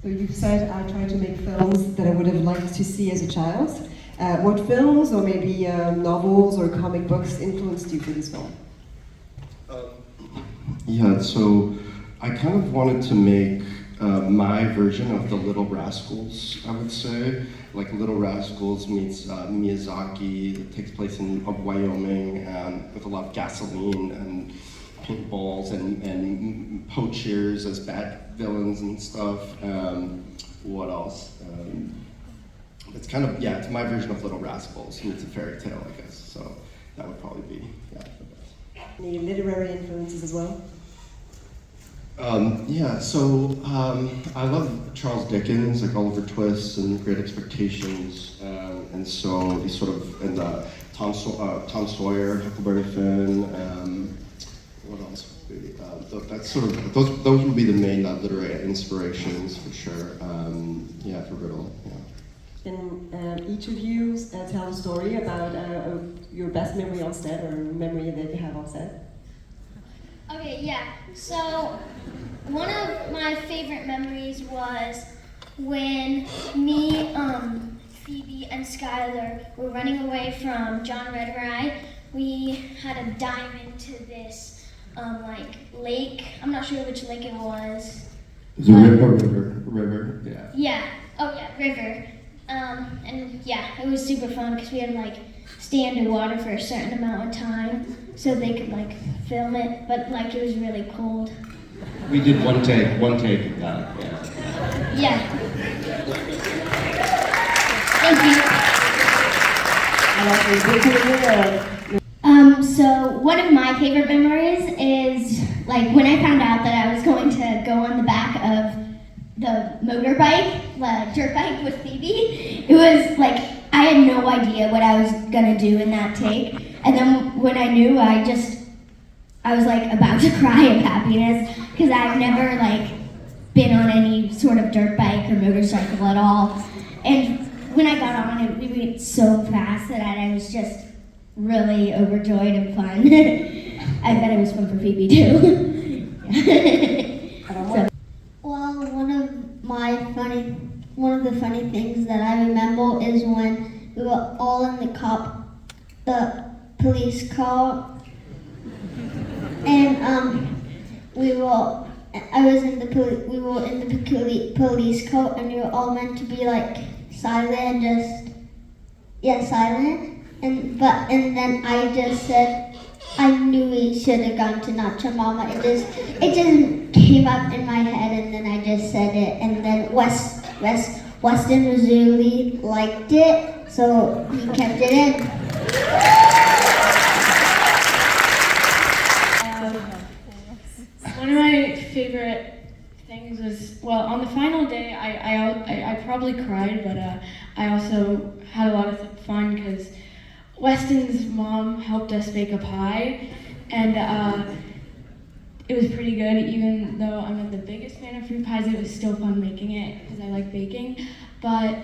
So you've said I try to make films that I would have liked to see as a child. What films or maybe novels or comic books influenced you for this film? Yeah, so I kind of wanted to make my version of the Little Rascals, I would say. Like Little Rascals meets Miyazaki. It takes place in Wyoming with a lot of gasoline and paintballs and poachers as bad villains and stuff. What else? It's kind of, yeah, it's my version of Little Rascals meets a fairy tale, I guess. So that would probably be, yeah, the best. Any literary influences as well? Yeah, so I love Charles Dickens, like Oliver Twist and Great Expectations, and so these sort of, and Tom Sawyer, Huckleberry Finn, what else would be, that's sort of, those would be the main literary inspirations for sure, yeah, for Riddle, yeah. Can each of you tell a story about your best memory on set or memory that you have on set? Okay, yeah. So one of my favorite memories was when me, Phoebe, and Skylar were running away from John Reddery. We had to dive into this like lake. I'm not sure which lake it was. The river, yeah. Yeah. Oh yeah, river. And yeah, it was super fun because we had to like stay underwater for a certain amount of time so they could like film it, but like it was really cold. We did one take of that, yeah. Yeah. Thank you. So one of my favorite memories is like when I found out that I was going to go on the back of the motorbike, the dirt bike with Phoebe. It was like, I had no idea what I was gonna do in that take. And then when I knew, I was like about to cry of happiness because I've never like been on any sort of dirt bike or motorcycle at all. And when I got on it, we went so fast that I was just really overjoyed and fun. I bet it was fun for Phoebe too. So. Well, one of the funny things that I remember is when we were all in the police car, and we were in the police car, and we were all meant to be like silent, silent, and then I just said, I knew we should have gone to Nacho Mama. It just came up in my head, and then I just said it. And then Weston Razooli liked it, so he kept it in. One of my favorite things was, well, on the final day, I probably cried, but I also had a lot of fun because Weston's mom helped us bake a pie, and it was pretty good. Even though I'm not the biggest fan of fruit pies, it was still fun making it because I like baking. But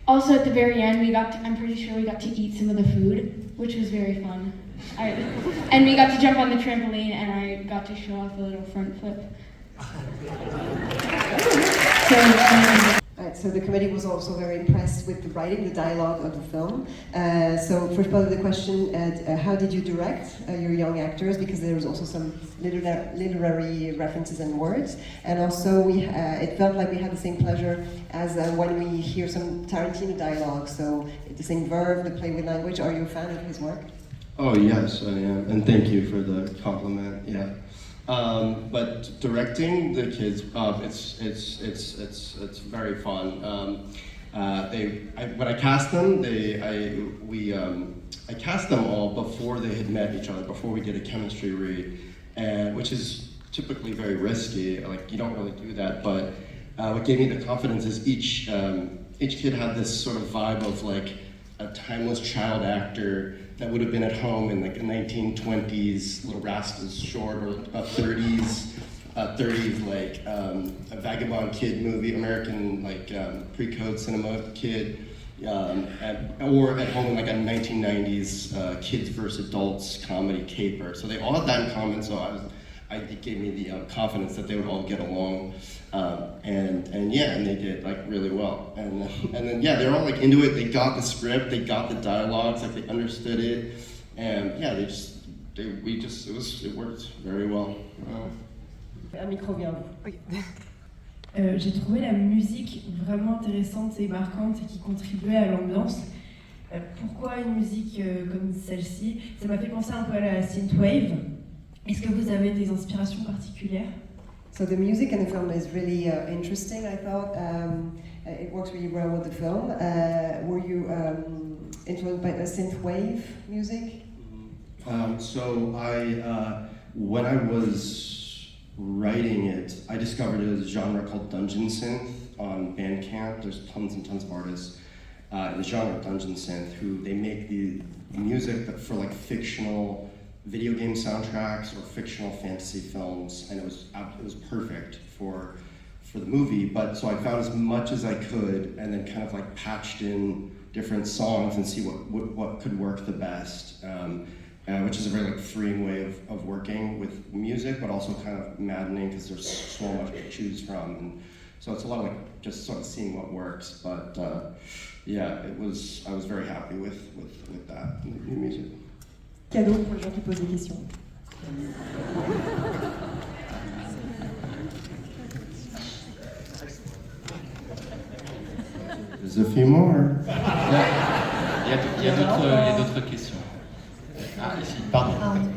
also at the very end, I'm pretty sure we got to eat some of the food, which was very fun. And we got to jump on the trampoline, and I got to show off a little front flip. So the committee was also very impressed with the writing, the dialogue of the film. So first part of the question, how did you direct your young actors? Because there was also some literary references and words. And also it felt like we had the same pleasure as when we hear some Tarantino dialogue. So the same verb, the play with language. Are you a fan of his work? Oh yes, I am, and thank you for the compliment, yeah. But directing the kids, it's very fun. When I cast them, I cast them all before they had met each other, before we did a chemistry read, and which is typically very risky. Like you don't really do that, but what gave me the confidence is each kid had this sort of vibe of like a timeless child actor that would have been at home in like the 1920s Little Rascals short, or a 30s like a Vagabond Kid movie, American like pre-code cinema kid, or at home in like a 1990s kids versus adults comedy caper. So they all had that in common. So it gave me the confidence that they would all get along. And they did like really well. And then yeah, they're all like into it. They got the script, they got the dialogues, like they understood it, and yeah, it worked very well. Un micro vient. J'ai trouvé la musique vraiment intéressante et marquante et qui contribuait à l'ambiance. Pourquoi une musique comme celle-ci? Ça m'a fait penser un peu à la synthwave. Est-ce que vous avez des inspirations particulières? So the music in the film is really interesting, I thought. It works really well with the film. Were you influenced by the synthwave music? So when I was writing it, I discovered a genre called dungeon synth on Bandcamp. There's tons and tons of artists in the genre of dungeon synth who they make the music for like fictional video game soundtracks or fictional fantasy films, and it was perfect for the movie. But so I found as much as I could, and then kind of like patched in different songs and see what could work the best. Which is a very like freeing way of working with music, but also kind of maddening because there's so much to choose from, and so it's a lot of like just sort of seeing what works. But yeah, I was very happy with that new music. Cadeau pour les gens qui posent des questions. There's a few more. Il y a d'autres questions. Ah, ici, pardon.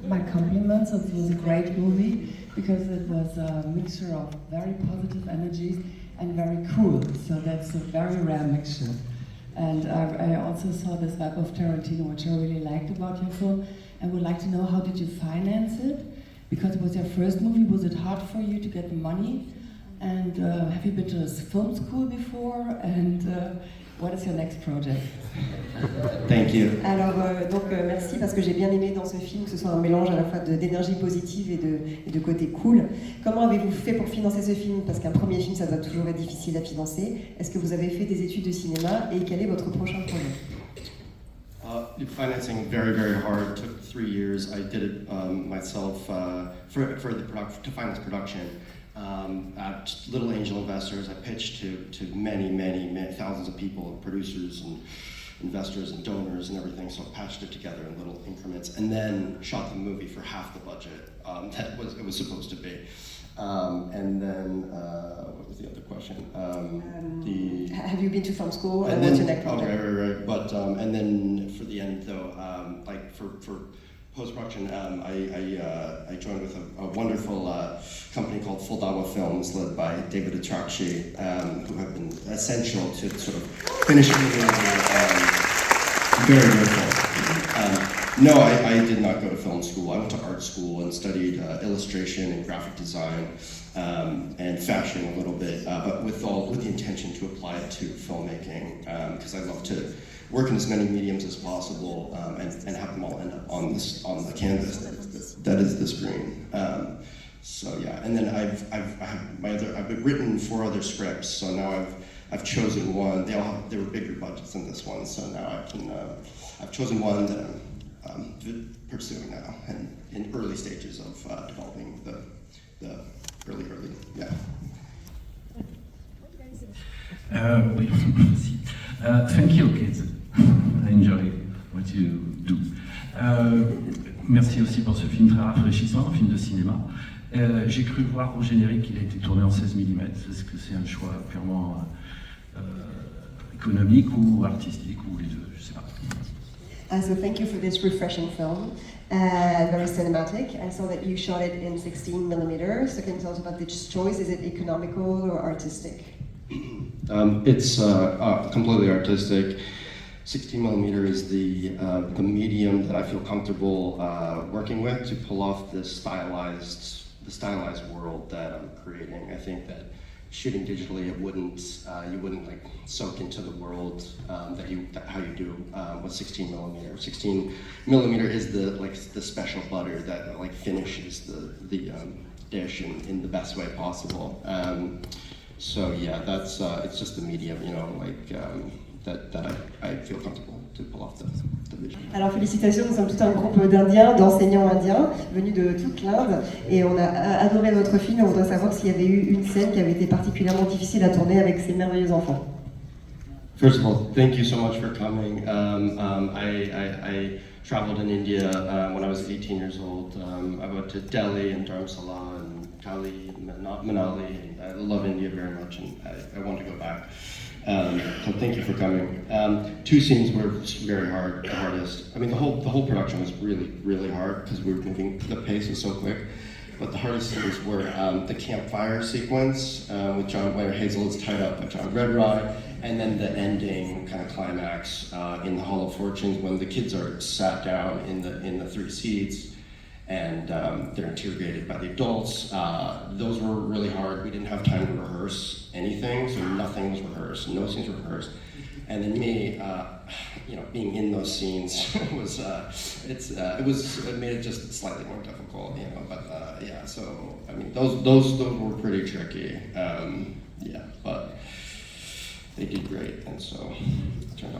My compliments. It was a great movie because it was a mixture of very positive energies and very cool. So that's a very rare mixture. And I also saw this vibe of Tarantino, which I really liked about your film, and would like to know, how did you finance it? Because it was your first movie. Was it hard for you to get the money? And have you been to this film school before? And what is your next project? Thank you. Alors, merci, parce que j'ai bien aimé dans ce film que ce soit un mélange à la fois d'énergie positive et de côté cool. Comment avez-vous fait pour financer ce film? Parce qu'un premier film, ça doit toujours être difficile à financer. Est-ce que vous avez fait des études de cinéma et quel est votre prochain projet? The financing very, very hard. Took 3 years. I did it myself to finance production. Little angel investors. I pitched to many thousands of people, producers and investors and donors and everything. So I patched it together in little increments, and then shot the movie for half the budget it was supposed to be. And then what was the other question? Have you been to film school? And what's then, your next project? right. But and then for the end though, like for post-production, I joined with a wonderful company called Fuldagwa Films, led by David Atrachi, who have been essential to sort of finishing the movie. Very grateful. No, I did not go to film school. I went to art school and studied illustration and graphic design and fashion a little bit, but with the intention to apply it to filmmaking, because I love to work in as many mediums as possible and have them all end up on the canvas that is the screen. So yeah, and then I've written 4 other scripts, so now I've chosen one. They were bigger budgets than this one, so now I've chosen one that I'm pursuing now and in early stages of developing the early, yeah. Oui, merci. Thank you, kids. I enjoy what you do. Merci aussi pour ce film très rafraîchissant, un film de cinéma. J'ai cru voir au générique qu'il a été tourné en 16 mm. Est-ce que c'est un choix purement économique ou artistique ou les deux? Je sais pas. So thank you for this refreshing film, very cinematic. I saw that you shot it in 16 millimeters. So can you tell us about this choice? Is it economical or artistic? It's completely artistic. 16 millimeter is the medium that I feel comfortable working with to pull off the stylized world that I'm creating. I think that shooting digitally, you wouldn't like soak into the world how you do with 16 millimeter. 16 millimeter is the special butter that like finishes the dish in the best way possible. So yeah, that's it's just the medium, I feel comfortable to pull off the vision. Alors félicitations, nous sommes tout un groupe d'Indiens, d'enseignants indiens, venus de toute l'Inde, et on a adoré votre film. On voudrait savoir s'il y avait eu une scène qui avait été particulièrement difficile à tourner avec ces merveilleux enfants. First of all, thank you so much for coming. I traveled in India when I was 18 years old. I went to Delhi and Dharamsala and Kali and Manali, and I love India very much, and I want to go back. So thank you for coming. Two scenes were very hard, the hardest. I mean, the whole production was really, really hard because we were moving, the pace was so quick. But the hardest scenes were the campfire sequence with John, where Hazel is tied up by John Redrye, and then the ending kind of climax in the Hall of Fortunes when the kids are sat down in the three seats and they're interrogated by the adults. Those were really hard. We didn't have time to rehearse anything, so nothing was rehearsed, no scenes were rehearsed. And then me, being in those scenes was it made it just slightly more difficult, But yeah, so I mean, those were pretty tricky. But they did great, and so it turned